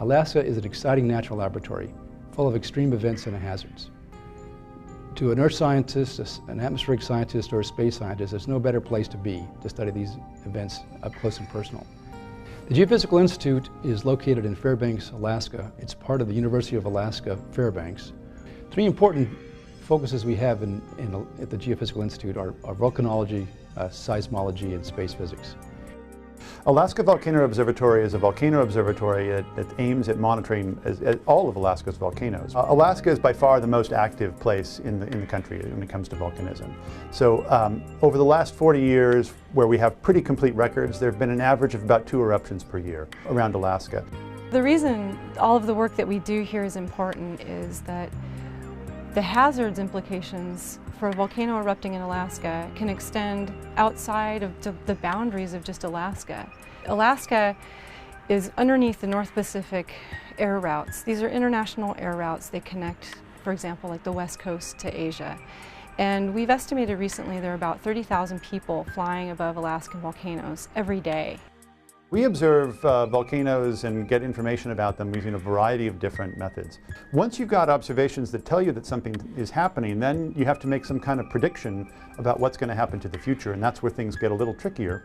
Alaska is an exciting natural laboratory full of extreme events and hazards. To an earth scientist, an atmospheric scientist, or a space scientist, there's no better place to be to study these events up close and personal. The Geophysical Institute is located in Fairbanks, Alaska. It's part of the University of Alaska Fairbanks. Three important focuses we have at the Geophysical Institute are volcanology, seismology, and space physics. Alaska Volcano Observatory is a volcano observatory that aims at monitoring all of Alaska's volcanoes. Alaska is by far the most active place in the country when it comes to volcanism. So over the last 40 years, where we have pretty complete records, there have been an average of about 2 eruptions per year around Alaska. The reason all of the work that we do here is important is that the hazards implications for a volcano erupting in Alaska can extend outside of the boundaries of just Alaska. Alaska is underneath the North Pacific air routes. These are international air routes. They connect, for example, like the West Coast to Asia. And we've estimated recently there are about 30,000 people flying above Alaskan volcanoes every day. We observe volcanoes and get information about them using a variety of different methods. Once you've got observations that tell you that something is happening, then you have to make some kind of prediction about what's going to happen to the future, and that's where things get a little trickier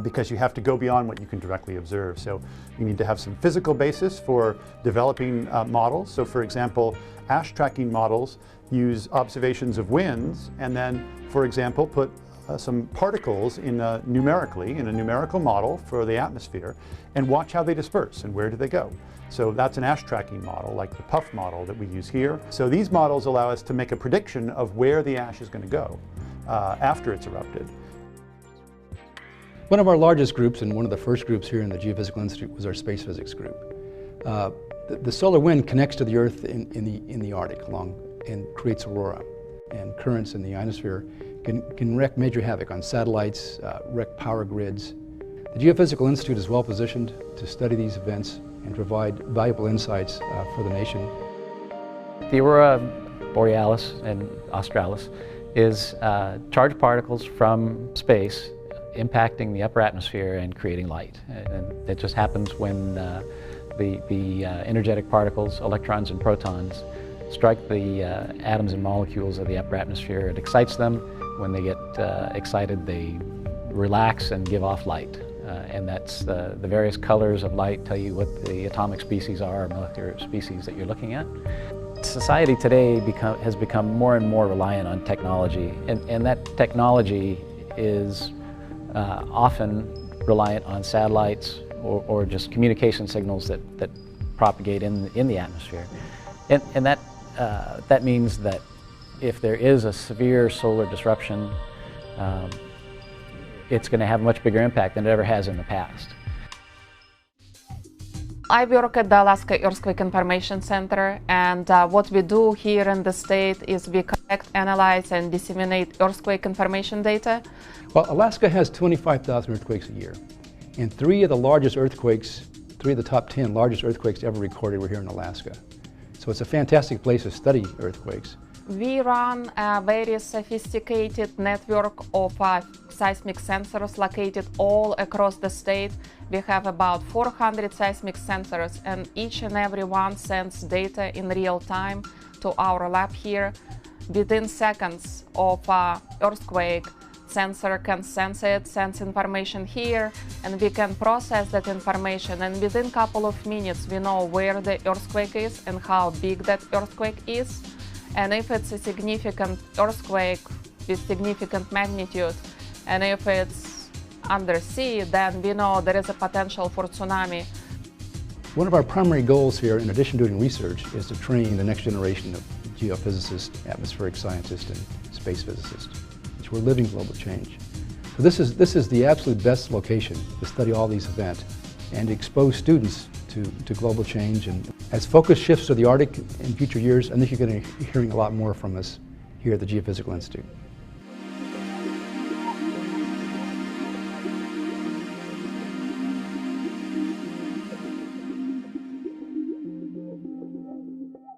because you have to go beyond what you can directly observe. So you need to have some physical basis for developing models. So for example, ash tracking models use observations of winds and then, for example, put some particles numerically in a numerical model for the atmosphere and watch how they disperse and where do they go. So that's an ash tracking model, like the PUF model that we use here. So these models allow us to make a prediction of where the ash is going to go after it's erupted. One of our largest groups and one of the first groups here in the Geophysical Institute was our space physics group. The solar wind connects to the Earth in the Arctic and creates aurora, and currents in the ionosphere can wreak major havoc on satellites, wreck power grids. The Geophysical Institute is well positioned to study these events and provide valuable insights for the nation. The aurora borealis and australis is charged particles from space impacting the upper atmosphere and creating light. And it just happens when the energetic particles, electrons and protons, strike the atoms and molecules of the upper atmosphere. It excites them. When they get excited, they relax and give off light. And that's the various colors of light tell you what the atomic species are, or molecular species that you're looking at. Society today has become more and more reliant on technology, and that technology is often reliant on satellites or just communication signals that propagate in the atmosphere. And that means that if there is a severe solar disruption, it's going to have a much bigger impact than it ever has in the past. I work at the Alaska Earthquake Information Center, and what we do here in the state is we collect, analyze, and disseminate earthquake information data. Well, Alaska has 25,000 earthquakes a year, and 3 of the top 10 largest earthquakes ever recorded were here in Alaska. So it's a fantastic place to study earthquakes. We run a very sophisticated network of seismic sensors located all across the state. We have about 400 seismic sensors, and each and every one sends data in real time to our lab here. Within seconds of earthquake, sensor can sense it, sends information here, and we can process that information. And within a couple of minutes, we know where the earthquake is and how big that earthquake is. And if it's a significant earthquake with significant magnitude, and if it's undersea, then we know there is a potential for tsunami. One of our primary goals here, in addition to doing research, is to train the next generation of geophysicists, atmospheric scientists, and space physicists. We're living global change. So this is the absolute best location to study all these events and to expose students to global change. And as focus shifts to the Arctic in future years, I think you're going to be hearing a lot more from us here at the Geophysical Institute.